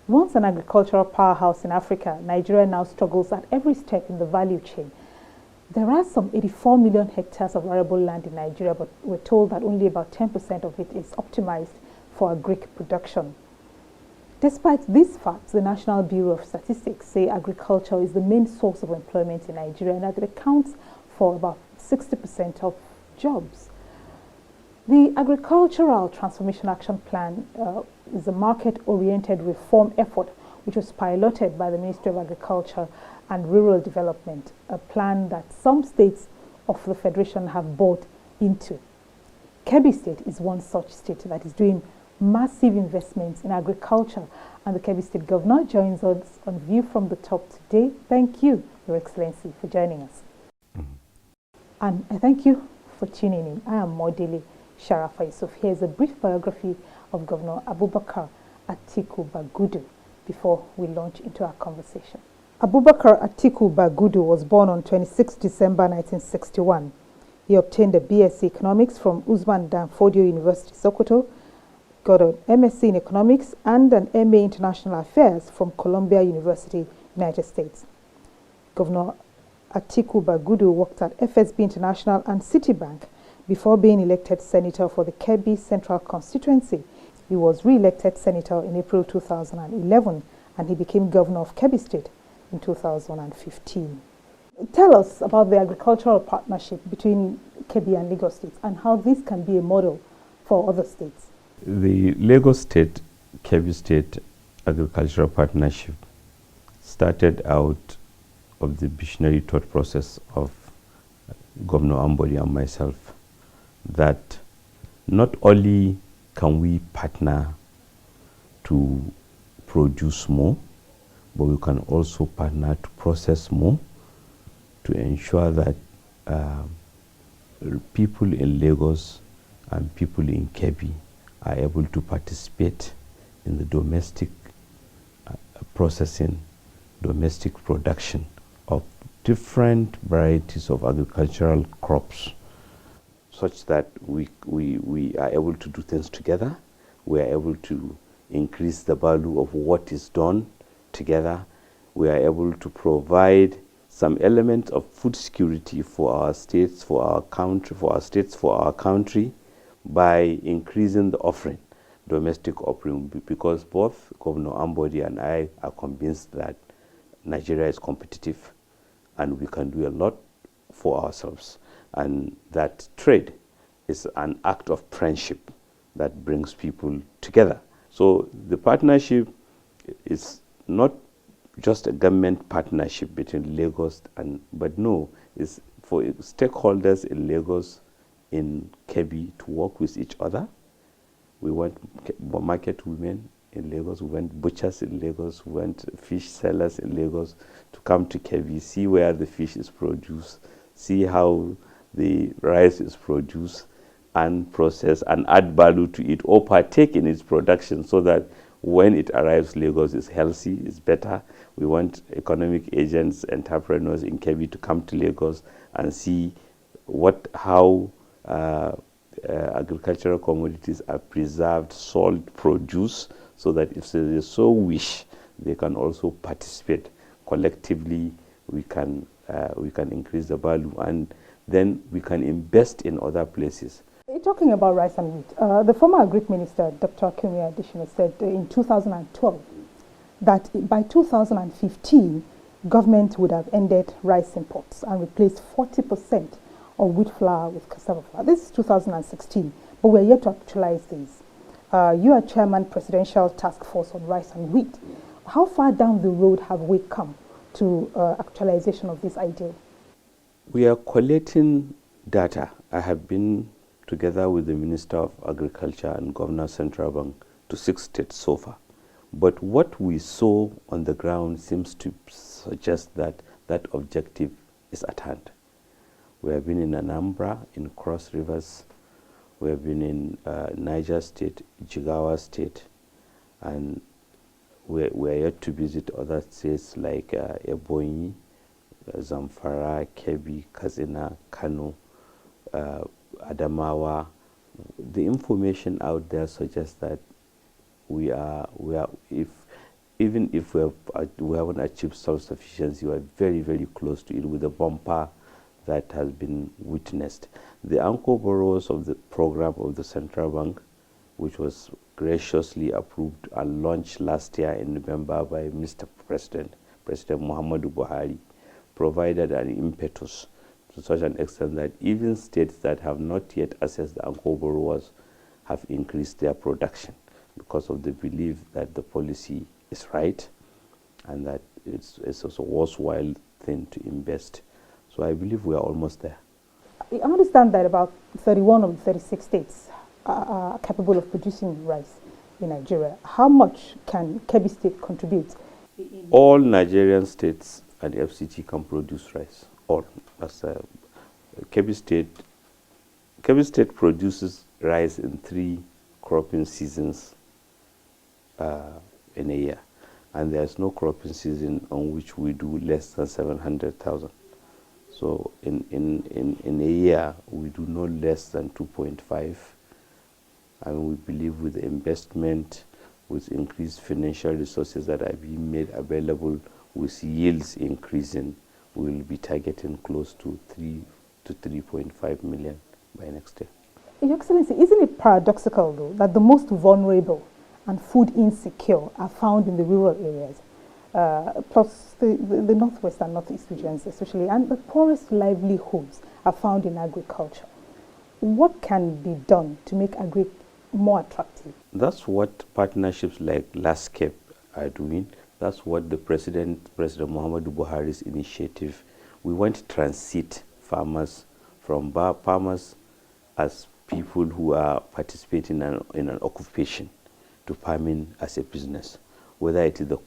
Once an agricultural powerhouse in Africa, Nigeria now struggles at every step in the value chain. There are some 84 million hectares of arable land in Nigeria, but we're told that only about 10% of it is optimized for agric production. Despite these facts, the National Bureau of Statistics say agriculture is the main source of employment in Nigeria and that it accounts for about 60% of jobs. The Agricultural Transformation Action Plan is a market-oriented reform effort which was piloted by the Ministry of Agriculture and Rural Development, a plan that some states of the Federation have bought into. Kebbi State is one such state that is doing massive investments in agriculture, and the Kebbi State Governor joins us on View from the Top today. Thank you, Your Excellency, for joining us. And I thank you for tuning in. I am Modele Sharafa Yusuf. Here's a brief biography of Governor Abubakar Atiku Bagudu before we launch into our conversation. Abubakar Atiku Bagudu was born on 26 December 1961. He obtained a BSc Economics from Usman Dan Fodio University, Sokoto, got an MSc in Economics and an MA International Affairs from Columbia University, United States. Governor Atiku Bagudu worked at FSB International and Citibank before being elected senator for the Kebbi Central Constituency. He was re-elected senator in April 2011 and he became governor of Kebbi State in 2015. Tell us about the agricultural partnership between Kebbi and Lagos states and how this can be a model for other states. The Lagos State Kebbi State Agricultural Partnership started out of the visionary thought process of Governor Ambodi and myself, that not only can we partner to produce more, but we can also partner to process more to ensure that people in Lagos and people in Kebbi are able to participate in the domestic processing, domestic production of different varieties of agricultural crops, such that we are able to do things together. We are able to increase the value of what is done together. We are able to provide some element of food security for our states, for our country, by increasing the offering, domestic offering, because both Governor Ambodi and I are convinced that Nigeria is competitive and we can do a lot for ourselves, and that trade is an act of friendship that brings people together. So the partnership is not just a government partnership between Lagos but no, it's for stakeholders in Lagos, in Kebbi, to work with each other. We want market women in Lagos, we want butchers in Lagos, we want fish sellers in Lagos to come to Kebbi, see where the fish is produced, see how the rice is produced and processed, and add value to it or partake in its production, so that when it arrives, Lagos is healthy, is better. We want economic agents, entrepreneurs in Kebbi to come to Lagos and see how agricultural commodities are preserved, sold, produced, so that if they so wish, they can also participate. Collectively, we can increase the value, and then we can invest in other places. Talking about rice and wheat, the former Agric Minister, Dr. Akinwumi Adesina, said in 2012 that by 2015, government would have ended rice imports and replaced 40% of wheat flour with cassava flour. This is 2016, but we're yet to actualize these. You are Chairman, Presidential Task Force on Rice and Wheat. How far down the road have we come to actualization of this ideal? We are collating data. I have been together with the Minister of Agriculture and Governor Central Bank to 6 states so far. But what we saw on the ground seems to suggest that that objective is at hand. We have been in Anambra, in Cross Rivers, we have been in Niger State, Jigawa State, and we are yet to visit other states like Ebonyi, Zamfara, Kebbi, Katsina, Kano, Adamawa. The information out there suggests that we are if even if we haven't achieved self-sufficiency, we are very, very close to it with the bumper that has been witnessed. The anchor borrowers of the program of the central bank, which was graciously approved and launched last year in November by Mr. President Muhammadu Buhari, provided an impetus to such an extent that even states that have not yet accessed the anchor borrowers have increased their production because of the belief that the policy is right and that it's also a worthwhile thing to invest. So I believe we are almost there. I understand that about 31 of the 36 states are capable of producing rice in Nigeria. How much can Kebbi State contribute? All Nigerian states and FCT can produce rice. All. As Kebbi State produces rice in 3 cropping seasons in a year, and there's no cropping season on which we do less than 700,000. So in a year we do no less than 2.5, and we believe with the investment, with increased financial resources that are being made available, with yields increasing, we will be targeting close to 3 to 3.5 million by next year. Your Excellency, isn't it paradoxical, though, that the most vulnerable and food insecure are found in the rural areas, plus the northwest and northeast regions especially, and the poorest livelihoods are found in agriculture? What can be done to make agri more attractive? That's what partnerships like LASCAPE are doing. That's what the President Muhammadu Buhari's initiative. We want to transit farmers from farmers as people who are participating in an occupation to farming as a business, whether it is the